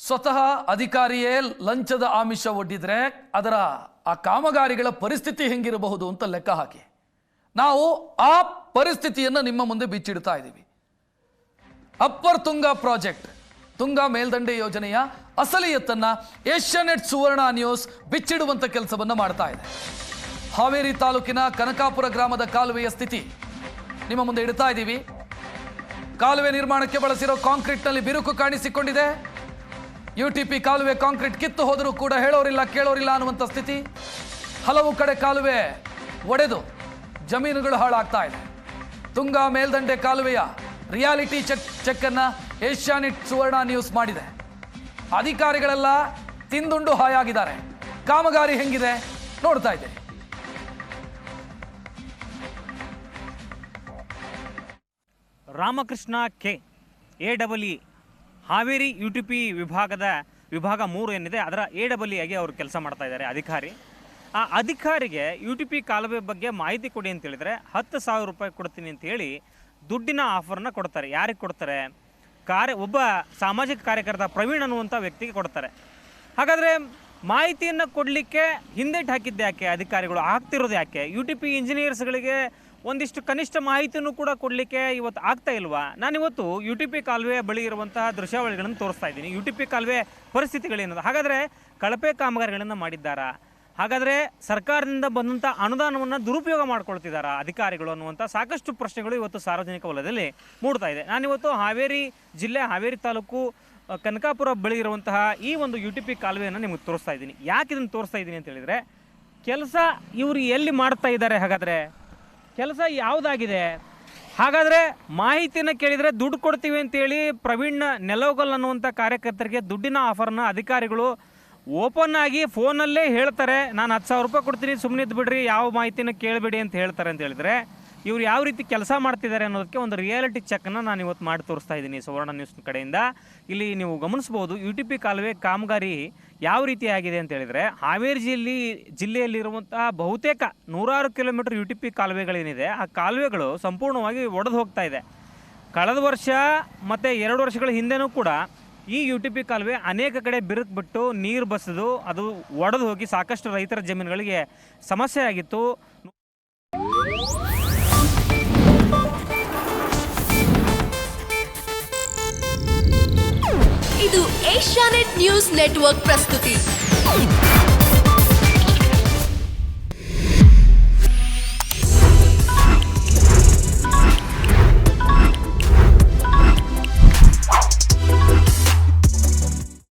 ಸ್ವತಃ ಅಧಿಕಾರಿಯೇ ಲಂಚದ ಆಮಿಷ ಒಡ್ಡಿದ್ರೆ ಅದರ ಆ ಕಾಮಗಾರಿಗಳ ಪರಿಸ್ಥಿತಿ ಹೆಂಗಿರಬಹುದು ಅಂತ ಲೆಕ್ಕ ಹಾಕಿ ನಾವು ಆ ಪರಿಸ್ಥಿತಿಯನ್ನು ನಿಮ್ಮ ಮುಂದೆ ಬಿಚ್ಚಿಡ್ತಾ ಇದ್ದೀವಿ. ಅಪ್ಪರ್ ತುಂಗಾ ಪ್ರಾಜೆಕ್ಟ್, ತುಂಗಾ ಮೇಲ್ದಂಡೆ ಯೋಜನೆಯ ಅಸಲಿಯತ್ತನ್ನ ಏಷ್ಯಾನೆಟ್ ಸುವರ್ಣ ನ್ಯೂಸ್ ಬಿಚ್ಚಿಡುವಂತ ಕೆಲಸವನ್ನ ಮಾಡ್ತಾ ಇದೆ. ಹಾವೇರಿ ತಾಲೂಕಿನ ಕನಕಾಪುರ ಗ್ರಾಮದ ಕಾಲುವೆಯ ಸ್ಥಿತಿ ನಿಮ್ಮ ಮುಂದೆ ಇಡ್ತಾ ಇದ್ದೀವಿ. ಕಾಲುವೆ ನಿರ್ಮಾಣಕ್ಕೆ ಬಳಸಿರೋ ಕಾಂಕ್ರೀಟ್ನಲ್ಲಿ ಬಿರುಕು ಕಾಣಿಸಿಕೊಂಡಿದೆ. ಯುಟಿಪಿ ಕಾಲುವೆ ಕಾಂಕ್ರೀಟ್ ಕಿತ್ತು ಹೋದರೂ ಕೂಡ ಹೇಳೋರಿಲ್ಲ ಕೇಳೋರಿಲ್ಲ ಅನ್ನುವಂಥ ಸ್ಥಿತಿ. ಹಲವು ಕಡೆ ಕಾಲುವೆ ಒಡೆದು ಜಮೀನುಗಳು ಹಾಳಾಗ್ತಾ ಇದೆ. ತುಂಗಾ ಮೇಲ್ದಂಡೆ ಕಾಲುವೆಯ ರಿಯಾಲಿಟಿ ಚೆಕ್ ಅನ್ನ ಏಷ್ಯಾನೆಟ್ ಸುವರ್ಣ ನ್ಯೂಸ್ ಮಾಡಿದೆ. ಅಧಿಕಾರಿಗಳೆಲ್ಲ ತಿಂದುಂಡು ಹಾಯಾಗಿದ್ದಾರೆ. ಕಾಮಗಾರಿ ಹೆಂಗಿದೆ ನೋಡ್ತಾ ಇದ್ದೇನೆ. Ramakrishna K AEE Haveri UTP ವಿಭಾಗ 3 ಏನಿದೆ ಅದರ AEE ಆಗಿ ಅವರು ಕೆಲಸ ಮಾಡ್ತಾ ಇದ್ದಾರೆ ಅಧಿಕಾರಿ. ಆ ಅಧಿಕಾರಿಗೆ UTP ಕಾಲುವೆ ಬಗ್ಗೆ ಮಾಹಿತಿ ಕೊಡಿ ಅಂತ ಹೇಳಿದರೆ 10,000 ರೂಪಾಯಿ ಕೊಡ್ತೀನಿ ಅಂತ ಹೇಳಿ ದುಡ್ಡಿನ ಆಫರ್ನ ಕೊಡ್ತಾರೆ. ಯಾರಿಗೆ ಕೊಡ್ತಾರೆ? ಒಬ್ಬ ಸಾಮಾಜಿಕ ಕಾರ್ಯಕರ್ತ ಪ್ರವೀಣ್ ಅನ್ನುವಂಥ ವ್ಯಕ್ತಿಗೆ ಕೊಡ್ತಾರೆ. ಹಾಗಾದರೆ ಮಾಹಿತಿಯನ್ನು ಕೊಡಲಿಕ್ಕೆ ಹಿಂದೇಟು ಹಾಕಿದ್ದೆ ಯಾಕೆ ಅಧಿಕಾರಿಗಳು? ಆಗ್ತಿರೋದು ಯಾಕೆ? UTP ಇಂಜಿನಿಯರ್ಸ್ಗಳಿಗೆ ಒಂದಿಷ್ಟು ಕನಿಷ್ಠ ಮಾಹಿತಿಯನ್ನು ಕೂಡ ಕೊಡಲಿಕ್ಕೆ ಇವತ್ತು ಆಗ್ತಾ ಇಲ್ವಾ? ನಾನಿವತ್ತು UTP ಕಾಲುವೆ ಬಳಿ ಇರುವಂತಹ ದೃಶ್ಯಾವಳಿಗಳನ್ನು ತೋರಿಸ್ತಾ ಇದ್ದೀನಿ. UTP ಕಾಲುವೆ ಪರಿಸ್ಥಿತಿಗಳೇನದು? ಹಾಗಾದರೆ ಕಳಪೆ ಕಾಮಗಾರಿಗಳನ್ನು ಮಾಡಿದ್ದಾರಾ? ಹಾಗಾದರೆ ಸರ್ಕಾರದಿಂದ ಬಂದಂಥ ಅನುದಾನವನ್ನು ದುರುಪಯೋಗ ಮಾಡ್ಕೊಳ್ತಿದ್ದಾರಾ ಅಧಿಕಾರಿಗಳು ಅನ್ನುವಂಥ ಸಾಕಷ್ಟು ಪ್ರಶ್ನೆಗಳು ಇವತ್ತು ಸಾರ್ವಜನಿಕ ವಲಯದಲ್ಲಿ ಮೂಡ್ತಾ ಇದೆ. ನಾನಿವತ್ತು ಹಾವೇರಿ ಜಿಲ್ಲೆ ಹಾವೇರಿ ತಾಲೂಕು ಕನಕಾಪುರ ಬಳಿ ಇರುವಂತಹ ಈ ಒಂದು UTP ಕಾಲುವೆಯನ್ನು ನಿಮಗೆ ತೋರಿಸ್ತಾ ಇದ್ದೀನಿ. ಯಾಕೆ ಇದನ್ನು ತೋರಿಸ್ತಾ ಇದ್ದೀನಿ ಅಂತ ಹೇಳಿದರೆ, ಕೆಲಸ ಇವರು ಎಲ್ಲಿ ಮಾಡ್ತಾ ಇದ್ದಾರೆ? ಹಾಗಾದರೆ ಕೆಲಸ ಯಾವುದಾಗಿದೆ? ಹಾಗಾದರೆ ಮಾಹಿತಿಯನ್ನು ಕೇಳಿದರೆ ದುಡ್ಡು ಕೊಡ್ತೀವಿ ಅಂತೇಳಿ ಪ್ರವೀಣ್ ನೆಲೋಗಲ್ ಅನ್ನುವಂಥ ಕಾರ್ಯಕರ್ತರಿಗೆ ದುಡ್ಡಿನ ಆಫರ್ನ ಅಧಿಕಾರಿಗಳು ಓಪನ್ ಆಗಿ ಫೋನಲ್ಲೇ ಹೇಳ್ತಾರೆ. ನಾನು 10,000 ರೂಪಾಯಿ ಕೊಡ್ತೀನಿ, ಸುಮ್ಮನೆ ಇದ್ದು ಬಿಡ್ರಿ, ಯಾವ ಮಾಹಿತಿನ ಕೇಳಬೇಡಿ ಅಂತ ಹೇಳ್ತಾರೆ ಅಂತ ಹೇಳಿದರೆ, ಇವ್ರು ಯಾವ ರೀತಿ ಕೆಲಸ ಮಾಡ್ತಿದ್ದಾರೆ ಅನ್ನೋದಕ್ಕೆ ಒಂದು ರಿಯಾಲಿಟಿ ಚೆಕ್ಕನ್ನು ನಾನು ಇವತ್ತು ಮಾಡಿ ತೋರಿಸ್ತಾ ಇದ್ದೀನಿ ಸುವರ್ಣ ನ್ಯೂಸ್ ಕಡೆಯಿಂದ. ಇಲ್ಲಿ ನೀವು ಗಮನಿಸ್ಬೋದು UTP ಕಾಲುವೆ ಕಾಮಗಾರಿ ಯಾವ ರೀತಿ ಆಗಿದೆ ಅಂತ ಹೇಳಿದರೆ, ಹಾವೇರಿ ಜಿಲ್ಲೆಯಲ್ಲಿರುವಂತಹ ಬಹುತೇಕ 106 ಕಿಲೋಮೀಟರ್ UTP ಕಾಲುವೆಗಳೇನಿದೆ ಆ ಕಾಲುವೆಗಳು ಸಂಪೂರ್ಣವಾಗಿ ಒಡೆದು ಹೋಗ್ತಾ ಇದೆ. ಕಳೆದ ವರ್ಷ ಮತ್ತು 2 ವರ್ಷಗಳ ಹಿಂದೆನೂ ಕೂಡ ಈ UTP ಕಾಲುವೆ ಅನೇಕ ಕಡೆ ಬಿರುಕು ಬಿಟ್ಟು ನೀರು ಬಸಿದು ಅದು ಒಡೆದು ಹೋಗಿ ಸಾಕಷ್ಟು ರೈತರ ಜಮೀನುಗಳಿಗೆ ಸಮಸ್ಯೆ ಆಗಿತ್ತು. ಇದು ಏಷ್ಯಾನೆಟ್ ನ್ಯೂಸ್ ನೆಟ್ವರ್ಕ್ ಪ್ರಸ್ತುತಿ.